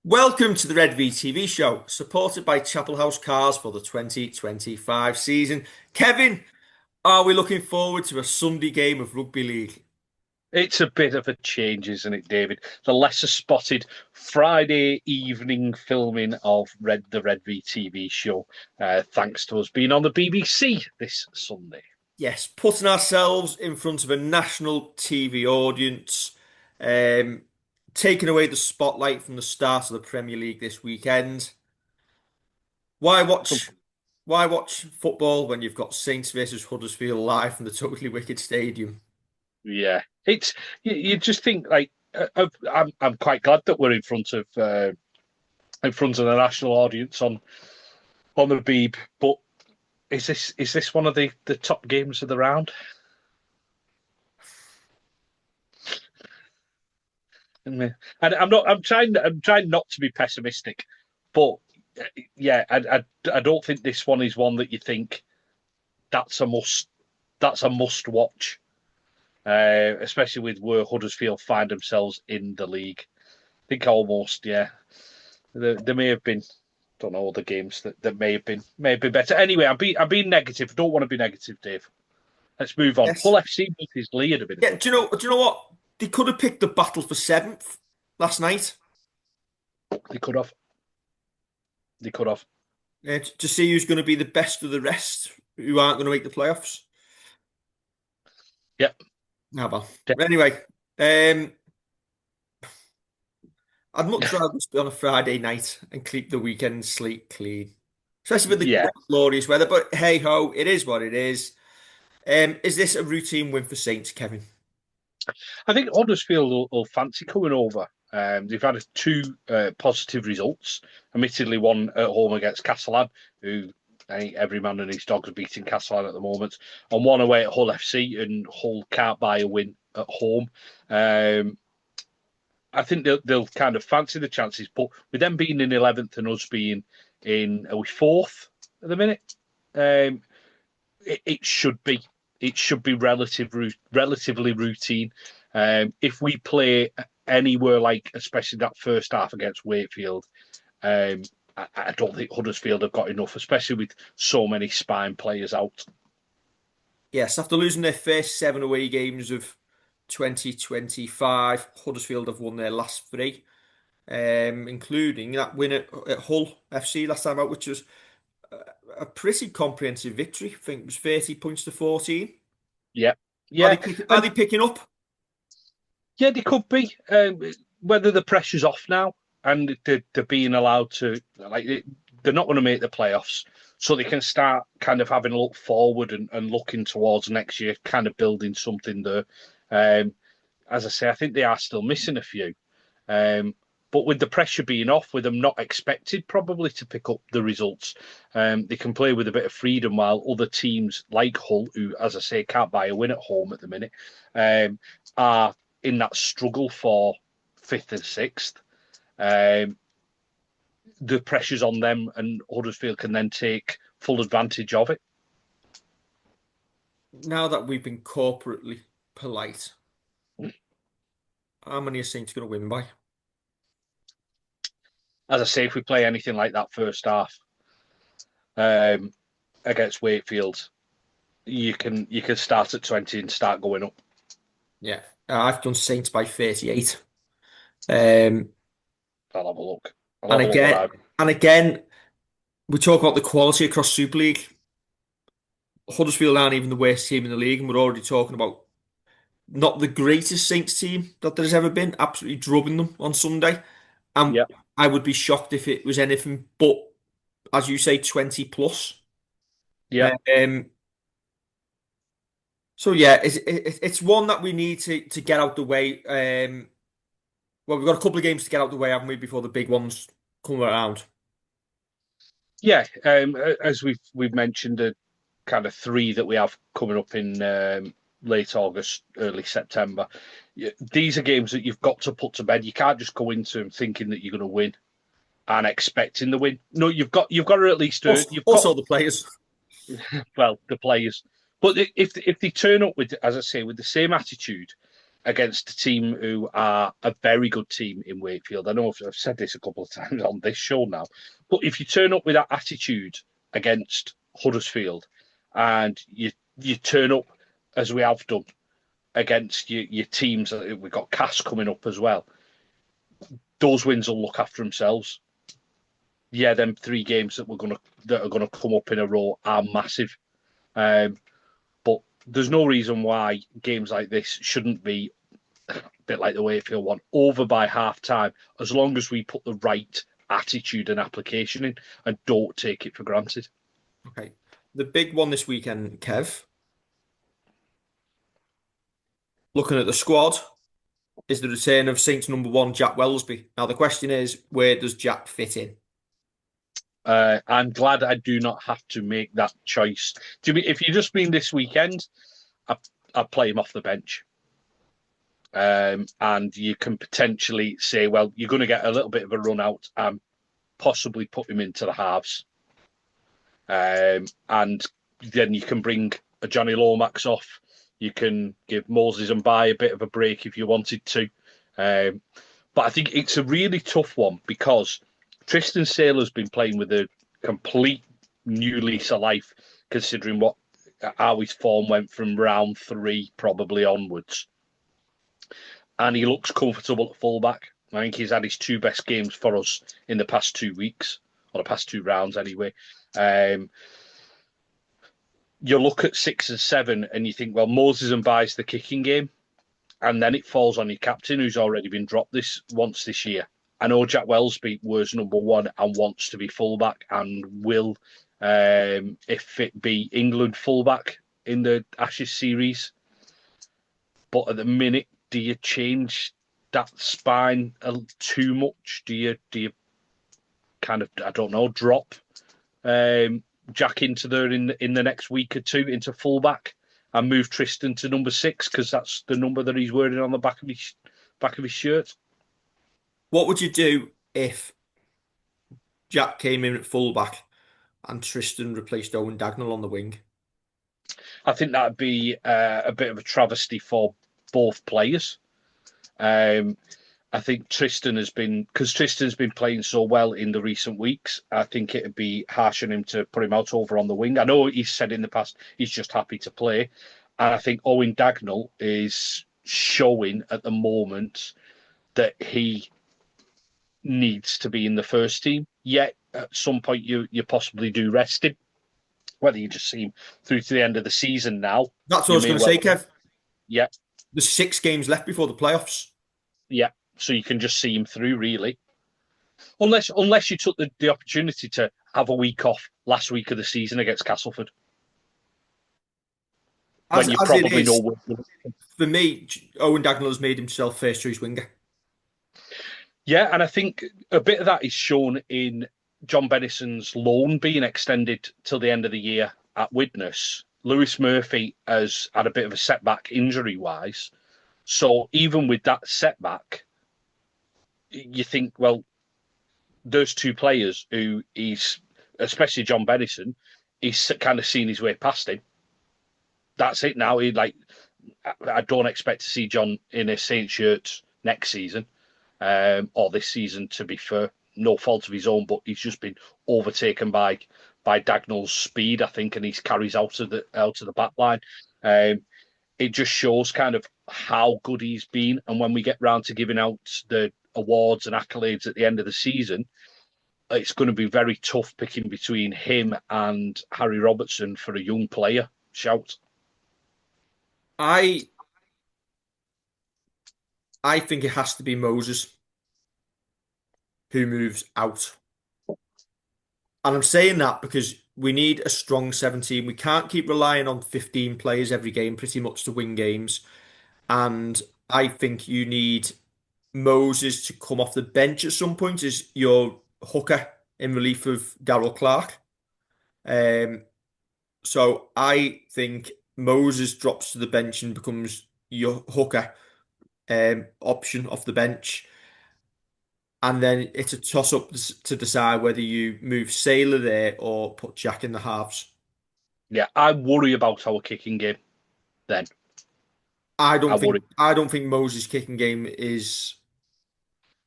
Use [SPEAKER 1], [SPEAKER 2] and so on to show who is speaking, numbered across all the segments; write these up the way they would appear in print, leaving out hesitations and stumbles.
[SPEAKER 1] Welcome to the Redvee TV show, supported by Chapel House Cars for the 2025 season. Kevin, are we looking forward to a Sunday game of rugby league?
[SPEAKER 2] It's a bit of a change, isn't it, David? The lesser spotted Friday evening filming of the Redvee TV show, thanks to us being on the BBC this Sunday.
[SPEAKER 1] Yes, putting ourselves in front of a national TV audience, um, taking away the spotlight from the start of the Premier League this weekend. Why
[SPEAKER 2] So,
[SPEAKER 1] watch? Why watch football when you've got Saints versus Huddersfield live from the Totally Wicked Stadium?
[SPEAKER 2] yeah, it's you just think like I'm quite glad that we're in front of the national audience on the Beeb, but is this one of the top games of the round? And I'm trying not to be pessimistic, but yeah, I don't think this one is one that you think that's a must that's a must watch, especially with where Huddersfield find themselves in the league. I think almost, yeah, there may have been, don't know, other games that may have been better. Anyway, I'm being negative. I don't want to be negative, Dave. Let's move on.
[SPEAKER 1] Yes.
[SPEAKER 2] Hull FC versus Leeds have been a
[SPEAKER 1] Yeah,
[SPEAKER 2] good
[SPEAKER 1] do you
[SPEAKER 2] one.
[SPEAKER 1] know? Do you know what? They could have picked the battle for seventh last night
[SPEAKER 2] They could have, they could have.
[SPEAKER 1] to see who's going to be the best of the rest, who aren't going to make the playoffs.
[SPEAKER 2] Yeah,
[SPEAKER 1] How about? Anyway, um, I'd much rather just be on a Friday night and keep the weekend sleep clean, especially with
[SPEAKER 2] yeah.
[SPEAKER 1] the glorious weather. But hey ho, it is what it is. Is this a routine win for Saints, Kevin?
[SPEAKER 2] I think Huddersfield will fancy coming over. They've had two positive results. Admittedly, one at home against Castellan, who I think every man and his dog is beating Castellan at the moment, and one away at Hull FC, and Hull can't buy a win at home. Um, I think they'll kind of fancy the chances, but with them being in 11th and us being in, are we fourth at the minute? Um, it should be. It should be relatively routine. If we play anywhere like, especially that first half against Wakefield, I don't think Huddersfield have got enough, especially with so many spine players out.
[SPEAKER 1] Yes, after losing their first seven away games of 2025, Huddersfield have won their last three, including that win at Hull FC last time out, which was a pretty comprehensive victory. I think it was 30 points to 14.
[SPEAKER 2] Yeah,
[SPEAKER 1] Are
[SPEAKER 2] yeah,
[SPEAKER 1] they are
[SPEAKER 2] and
[SPEAKER 1] they picking up?
[SPEAKER 2] yeah, they could be. Whether the pressure's off now and they're being allowed to, like, they're not going to make the playoffs, so they can start kind of having a look forward and looking towards next year, kind of building something there. Um, as I say, I think they are still missing a few. Um, but with the pressure being off, with them not expected probably to pick up the results, they can play with a bit of freedom while other teams like Hull, who, as I say, can't buy a win at home at the minute, um, are in that struggle for fifth and sixth. Um, the pressure's on them, and Huddersfield can then take full advantage of it.
[SPEAKER 1] Now that we've been corporately polite, how many are Saints going to win by?
[SPEAKER 2] As I say, if we play anything like that first half um, against Wakefield, you can start at 20 and start going up.
[SPEAKER 1] Yeah, I've done Saints by 38. Um,
[SPEAKER 2] I'll have a look. I'll
[SPEAKER 1] and
[SPEAKER 2] have a look what
[SPEAKER 1] again,
[SPEAKER 2] I've.
[SPEAKER 1] and again, we talk about the quality across Super League. Huddersfield aren't even the worst team in the league, and we're already talking about not the greatest Saints team that there's ever been, absolutely drubbing them on Sunday. And
[SPEAKER 2] Yeah,
[SPEAKER 1] I would be shocked if it was anything but, as you say, 20 plus.
[SPEAKER 2] yeah,
[SPEAKER 1] Um, so yeah, it's one that we need to get out the way. Well, we've got a couple of games to get out the way, haven't we, before the big ones come around?
[SPEAKER 2] yeah. As we've mentioned, the kind of three that we have coming up in late August, early September. These are games that you've got to put to bed. You can't just go into them thinking that you're going to win and expecting the win. No, you've got to at least earn.
[SPEAKER 1] Also,
[SPEAKER 2] You've got,
[SPEAKER 1] also the players.
[SPEAKER 2] well, the players. But if they turn up with, as I say, with the same attitude, against a team who are a very good team in Wakefield. I know I've said this a couple of times on this show now, but if you turn up with that attitude against Huddersfield and you turn up as we have done against your teams, we've got Cass coming up as well. Those wins will look after themselves. Yeah, them 3 games that are gonna come up in a row are massive. Um, but there's no reason why games like this shouldn't be a bit like the Wakefield one, over by half time, as long as we put the right attitude and application in and don't take it for granted.
[SPEAKER 1] Okay. The big one this weekend, Kev, looking at the squad, is the return of Saints number one, Jack Welsby. Now, the question is, where does Jack fit in?
[SPEAKER 2] I'm glad I do not have to make that choice. If you just mean this weekend, I play him off the bench. And you can potentially say, well, you're going to get a little bit of a run out and possibly put him into the halves. And then you can bring a Johnny Lomax off. You can give Moses and Bai a bit of a break if you wanted to. But I think it's a really tough one because Tristan Saylor's been playing with a complete new lease of life, considering how his form went from round 3 probably onwards. And he looks comfortable at fullback. I think he's had his 2 best games for us in the past 2 weeks, or the past 2 rounds anyway. You look at 6 and 7 and you think, well, Moses and Bai's the kicking game. And then it falls on your captain, who's already been dropped once this year. I know Jack Welsby was number 1 and wants to be fullback and will, if it be England fullback in the Ashes series. But at the minute, do you change that spine too much? Do you kind of, I don't know, drop Jack into there in the next week or two into fullback and move Tristan to number 6 because that's the number that he's wearing on the back of his shirt?
[SPEAKER 1] What would you do if Jack came in at fullback and Tristan replaced Owen Dagnall on the wing?
[SPEAKER 2] I think that'd be a bit of a travesty for both players. I think Tristan's been playing so well in the recent weeks. I think it'd be harsh on him to put him out over on the wing. I know he's said in the past he's just happy to play, and I think Owen Dagnall is showing at the moment that he needs to be in the first team. Yet at some point you possibly do rest him. Whether you just see him through to the end of the season now,
[SPEAKER 1] That's what I
[SPEAKER 2] you
[SPEAKER 1] was
[SPEAKER 2] may
[SPEAKER 1] going to
[SPEAKER 2] well,
[SPEAKER 1] say, Kev.
[SPEAKER 2] yeah,
[SPEAKER 1] There's 6 games left before the playoffs.
[SPEAKER 2] yeah. So you can just see him through, really. Unless you took the opportunity to have a week off last week of the season against Castleford,
[SPEAKER 1] As
[SPEAKER 2] when you
[SPEAKER 1] as it
[SPEAKER 2] probably
[SPEAKER 1] is,
[SPEAKER 2] know.
[SPEAKER 1] for me, Owen Dagnall has made himself first choice winger.
[SPEAKER 2] Yeah, and I think a bit of that is shown in John Bennison's loan being extended till the end of the year at Widnes. Lewis Murphy has had a bit of a setback injury-wise. So even with that setback, you think, well, those 2 players who especially John Bennison, he's kind of seen his way past him. That's it now. I don't expect to see John in a Saints shirt next season, or this season, to be fair. No fault of his own, but he's just been overtaken by Dagnall's speed, I think, and he carries out of the back line. It just shows kind of how good he's been. And when we get round to giving out the awards and accolades at the end of the season, it's going to be very tough picking between him and Harry Robertson for a young player shout.
[SPEAKER 1] I I think it has to be Moses who moves out. And I'm saying that because we need a strong 17. We can't keep relying on 15 players every game pretty much to win games. And I think you need Moses to come off the bench at some point as your hooker in relief of Darrell Clark. Um, so I think Moses drops to the bench and becomes your hooker option off the bench. And then it's a toss up to decide whether you move Saylor there or put Jack in the halves.
[SPEAKER 2] Yeah, I worry about our kicking game then. I worry.
[SPEAKER 1] I don't think Moses' kicking game is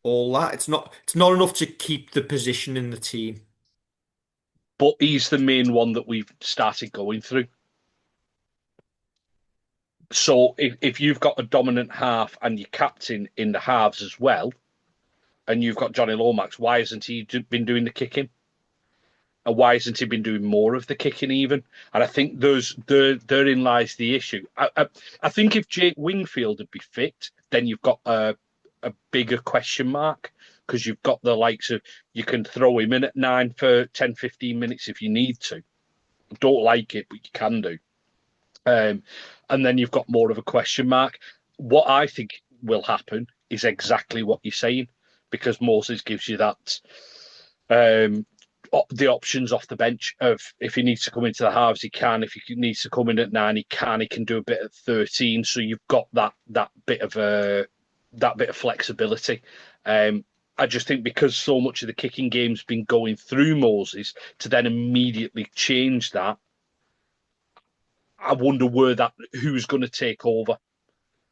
[SPEAKER 1] all that. It's not enough to keep the position in the team.
[SPEAKER 2] But he's the main one that we've started going through. So if you've got a dominant half and your captain in the halves as well, and you've got Johnny Lomax, why hasn't he been doing the kicking? And why hasn't he been doing more of the kicking even? And I think therein lies the issue. I think if Jake Wingfield would be fit, then you've got a bigger question mark because you've got the likes of you can throw him in at 9 for 10, 15 minutes if you need to. Don't like it, but you can do. And then you've got more of a question mark. What I think will happen is exactly what you're saying because Moses gives you that the options off the bench of if he needs to come into the halves, he can. If he needs to come in at 9, he can. He can do a bit at 13. So you've got that bit of flexibility. I just think because so much of the kicking game's been going through Moses to then immediately change that, I wonder who's going to take over.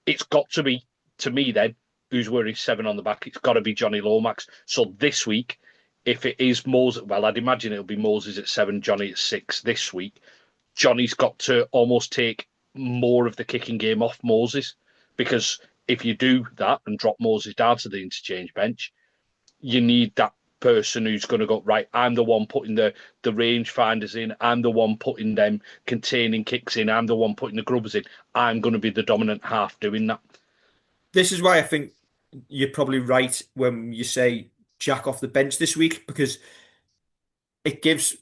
[SPEAKER 2] It's got to be, to me then, who's wearing 7 on the back. It's got to be Johnny Lomax. So this week, if it is Moses, well, I'd imagine it'll be Moses at 7, Johnny at 6 this week. Johnny's got to almost take more of the kicking game off Moses because if you do that and drop Moses down to the interchange bench, you need that person who's going to go, right, I'm the one putting the range finders in, I'm the one putting them containing kicks in, I'm the one putting the grubbers in. I'm going to be the dominant half doing that.
[SPEAKER 1] This is why I think you're probably right when you say Jack off the bench this week because it gives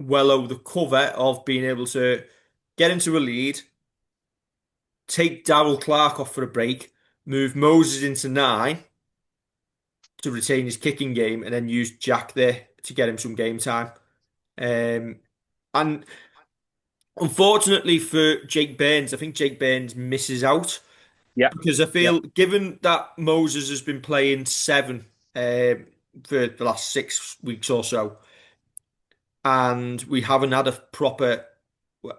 [SPEAKER 1] Wello the cover of being able to get into a lead, take Darryl Clark off for a break, move Moses into 9 to retain his kicking game, and then use Jack there to get him some game time. And unfortunately for Jake Burns, I think Jake Burns misses out
[SPEAKER 2] Yeah,
[SPEAKER 1] because I
[SPEAKER 2] yeah,
[SPEAKER 1] feel, given that Moses has been playing 7 for the last 6 weeks or so, and we haven't had a proper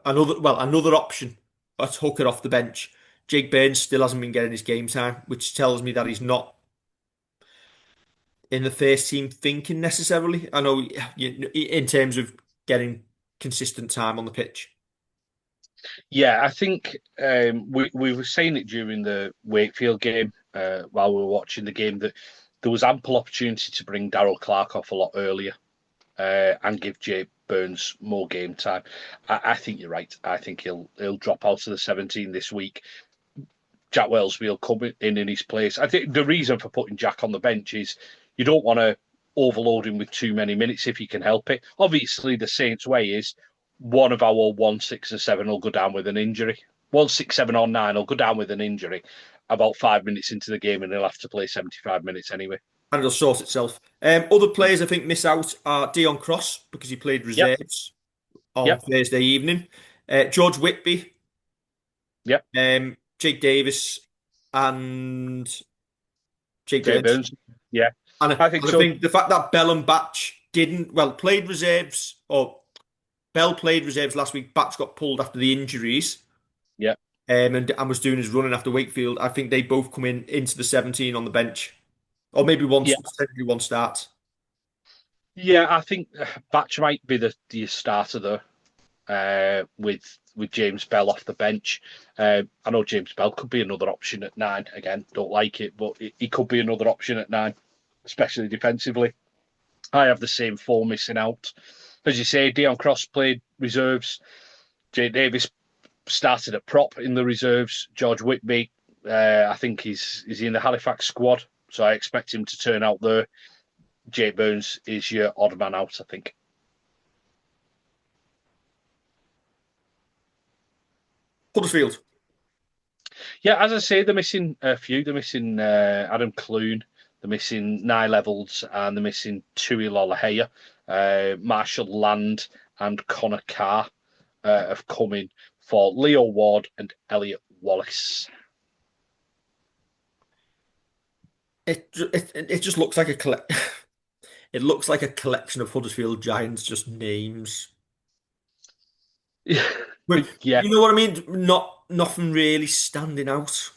[SPEAKER 1] another option, a hooker off the bench. Jake Burns still hasn't been getting his game time, which tells me that he's not in the first team thinking necessarily. I know in terms of getting consistent time on the pitch.
[SPEAKER 2] yeah. I think we were saying it during the Wakefield game while we were watching the game that there was ample opportunity to bring Darryl Clark off a lot earlier and give Jay Burns more game time. I think you're right. I think he'll drop out of the 17 this week. Jack Welsby will come in his place. I think the reason for putting Jack on the bench is you don't want to overload him with too many minutes if you can help it. Obviously, the Saints' way is one of our 1, 6, and 7 will go down with an injury. 1, 6, 7, or 9 will go down with an injury about 5 minutes into the game, and they'll have to play 75 minutes anyway.
[SPEAKER 1] And it'll sort itself. Other players I think miss out are Dion Cross because he played
[SPEAKER 2] Yep,
[SPEAKER 1] reserves on
[SPEAKER 2] yep,
[SPEAKER 1] Thursday evening. George Whitby,
[SPEAKER 2] yep.
[SPEAKER 1] Jake Davis, and Jake
[SPEAKER 2] Jay
[SPEAKER 1] Burns.
[SPEAKER 2] Burns. Yeah,
[SPEAKER 1] And
[SPEAKER 2] I think
[SPEAKER 1] I
[SPEAKER 2] so.
[SPEAKER 1] think the fact that Bell and Batch played reserves, or Bell played reserves last week, Batch got pulled after the injuries,
[SPEAKER 2] Yeah,
[SPEAKER 1] and was doing his running after Wakefield. I think they both come into the 17 on the bench, or maybe one,
[SPEAKER 2] yeah,
[SPEAKER 1] potentially one start.
[SPEAKER 2] yeah. I think Batch might be the starter though. With James Bell off the bench. I know James Bell could be another option at 9. Again, don't like it, but he could be another option at 9, especially defensively. I have the same 4 missing out. As you say, Dion Cross played reserves. Jay Davis started at prop in the reserves. George Whitby, I think he's in the Halifax squad, so I expect him to turn out there. Jay Burns is your odd man out, I think.
[SPEAKER 1] Huddersfield.
[SPEAKER 2] Yeah, as I say, they're missing a few. They're missing Adam Clune, they're missing Nye Levels, and they're missing Tui Lolohea. Marshall Land and Connor Carr have come in for Leo Ward and Elliot Wallace.
[SPEAKER 1] It just looks like it looks like a collection of Huddersfield Giants just names. But
[SPEAKER 2] Yeah,
[SPEAKER 1] you know what I mean? nothing really standing out.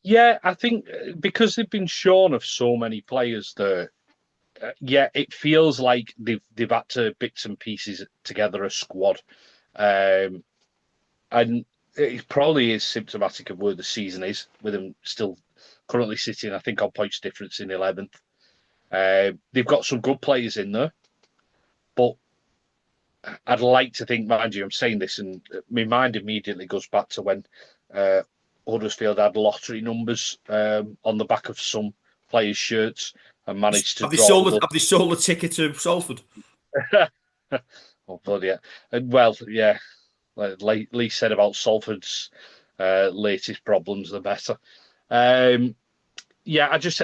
[SPEAKER 2] Yeah, I think because they've been shorn of so many players there, yeah, it feels like they've had to bits and pieces together a squad, um, and it probably is symptomatic of where the season is, with them still currently sitting, I think, on points difference in 11th. They've got some good players in there, but I'd like to think, mind you, I'm saying this, and my mind immediately goes back to when uh, Huddersfield had lottery numbers on the back of some players' shirts and managed to draw them up.
[SPEAKER 1] Have they sold the ticket to Salford?
[SPEAKER 2] Oh, bloody yeah. And, well, yeah, like Lee said about Salford's latest problems, the better. Um, yeah, I just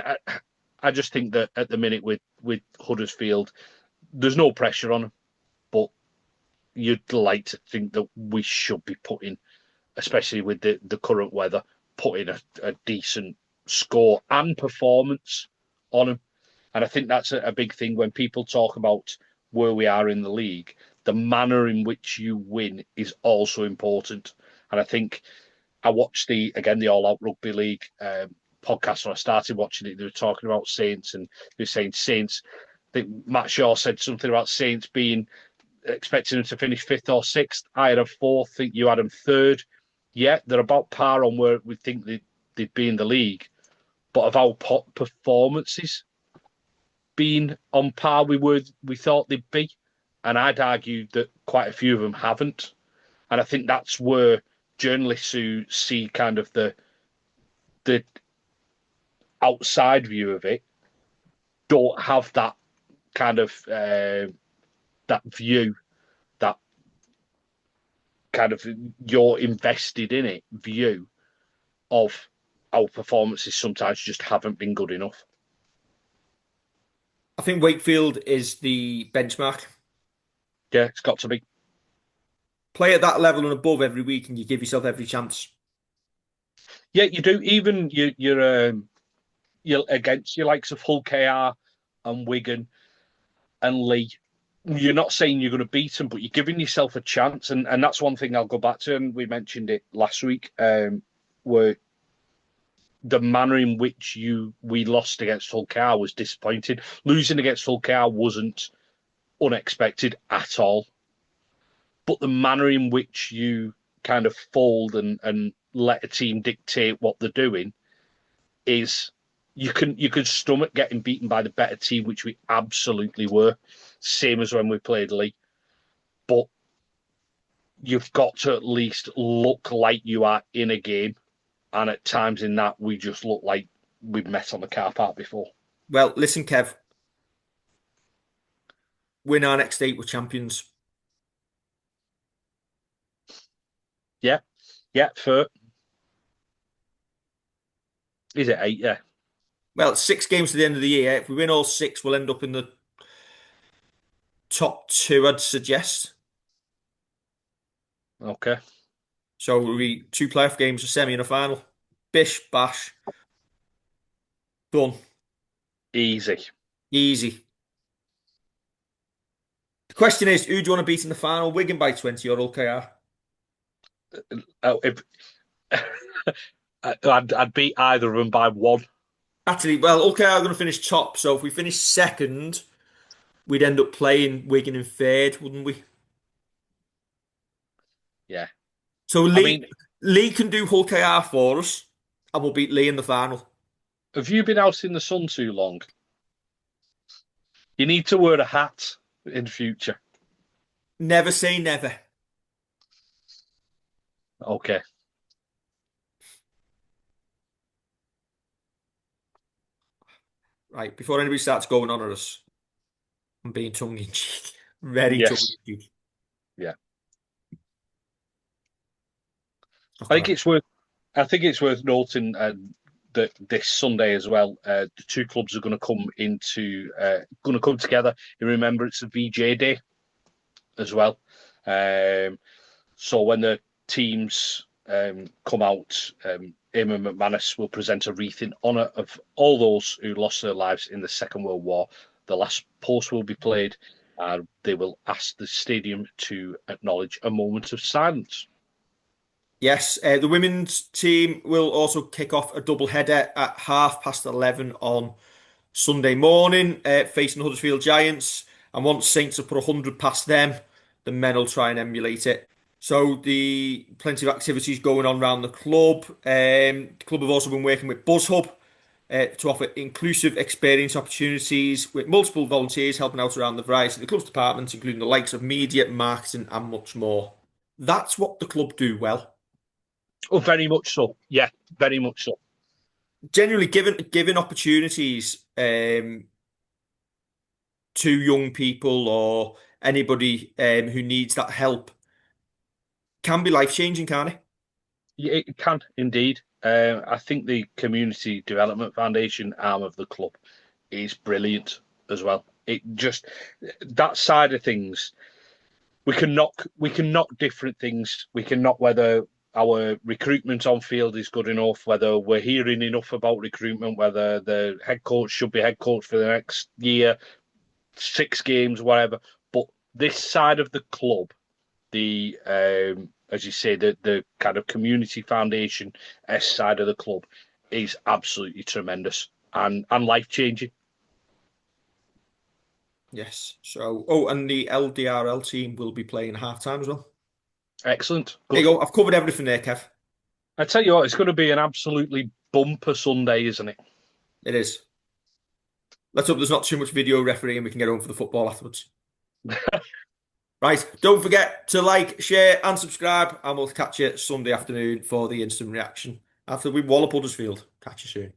[SPEAKER 2] think that at the minute with Huddersfield, there's no pressure on them, but you'd like to think that we should be putting, especially with the current weather, putting a decent score and performance on them. And I think that's a big thing when people talk about where we are in the league. The manner in which you win is also important. And I think I watched the All Out Rugby League podcast when I started watching it. They were talking about Saints, and they were saying Saints. I think Matt Shaw said something about Saints being expecting them to finish fifth or sixth. I had them fourth. I think you had them third. Yeah, they're about par on where we think they'd be in the league. But of our performances being on par with where we thought they'd be, and I'd argue that quite a few of them haven't. And I think that's where journalists who see kind of the outside view of it don't have that kind of that view, that kind of you're invested in it view of our performances sometimes just haven't been good enough.
[SPEAKER 1] I think Wakefield is the benchmark.
[SPEAKER 2] Yeah, it's got to be.
[SPEAKER 1] Play at that level and above every week, and you give yourself every chance.
[SPEAKER 2] Yeah, you do. Even you're against your likes of Hull KR and Wigan and Lee. You're not saying you're going to beat them, but you're giving yourself a chance, and that's one thing I'll go back to. And we mentioned it last week, where the manner in which we lost against Hull KR was disappointing. Losing against Hull KR wasn't unexpected at all, but the manner in which you kind of fold and let a team dictate what they're doing is you can stomach getting beaten by the better team, which we absolutely were. Same as when we played Lee. But you've got to at least look like you are in a game. And at times in that, we just look like we've met on the car park before.
[SPEAKER 1] Well, listen, Kev, win our next eight, we're champions.
[SPEAKER 2] Yeah, yeah, for is it 8? Yeah.
[SPEAKER 1] Well, it's 6 games to the end of the year. If we win all six, we'll end up in the top two, I'd suggest.
[SPEAKER 2] Okay.
[SPEAKER 1] So we two playoff games, a semi and a final. Bish, bash, done.
[SPEAKER 2] Easy.
[SPEAKER 1] Easy. The question is, who do you want to beat in the final? Wigan by 20 or OKR?
[SPEAKER 2] If I'd beat either of them by one.
[SPEAKER 1] Actually, well, OKR are going to finish top. So if we finish second, we'd end up playing Wigan in third, wouldn't we?
[SPEAKER 2] Yeah.
[SPEAKER 1] So
[SPEAKER 2] I mean,
[SPEAKER 1] Lee can do Hull KR for us, and we'll beat Lee in the final.
[SPEAKER 2] have you been out in the sun too long? You need to wear a hat in future.
[SPEAKER 1] Never say never.
[SPEAKER 2] Okay.
[SPEAKER 1] Right, before anybody starts going on at us, I'm being tongue in cheek. Very tongue
[SPEAKER 2] Yes.
[SPEAKER 1] in cheek.
[SPEAKER 2] Yeah.
[SPEAKER 1] Not
[SPEAKER 2] I
[SPEAKER 1] that
[SPEAKER 2] think it's worth. I think it's worth noting that this Sunday as well, the two clubs are going to come together in remembrance of VJ Day as well. Um, so when the teams come out, Eamon McManus will present a wreath in honour of all those who lost their lives in the Second World War. The last post will be played, and they will ask the stadium to acknowledge a moment of silence.
[SPEAKER 1] Yes, the women's team will also kick off a double header at 11:30 on Sunday morning, facing Huddersfield Giants. And once Saints have put 100 past them, the men will try and emulate it. So the plenty of activities going on around the club. The club have also been working with BuzzHub to offer inclusive experience opportunities with multiple volunteers helping out around the variety of the club's departments, including the likes of media, marketing, and much more. That's what the club do well.
[SPEAKER 2] Oh, very much so. Yeah, very much so.
[SPEAKER 1] Generally, given opportunities to young people or anybody who needs that help, can be life changing, can't it?
[SPEAKER 2] Yeah, it can indeed. I think the Community Development Foundation arm of the club is brilliant as well. It just that side of things, we can knock different things. We can knock whether our recruitment on field is good enough, whether we're hearing enough about recruitment, whether the head coach should be head coach for the next year, 6 games, whatever. But this side of the club, the as you say, the kind of community foundation S side of the club is absolutely tremendous and life changing.
[SPEAKER 1] Yes. So, oh, and the LDRL team will be playing half time as well.
[SPEAKER 2] Excellent,
[SPEAKER 1] There
[SPEAKER 2] good.
[SPEAKER 1] you go. I've covered everything there, Kev.
[SPEAKER 2] I tell you what, it's going to be an absolutely bumper Sunday, isn't it?
[SPEAKER 1] It is. Let's hope there's not too much video refereeing and we can get home for the football afterwards. Right. Don't forget to like, share, and subscribe, and we'll catch you Sunday afternoon for the instant reaction after we wallop Huddersfield. Catch you soon.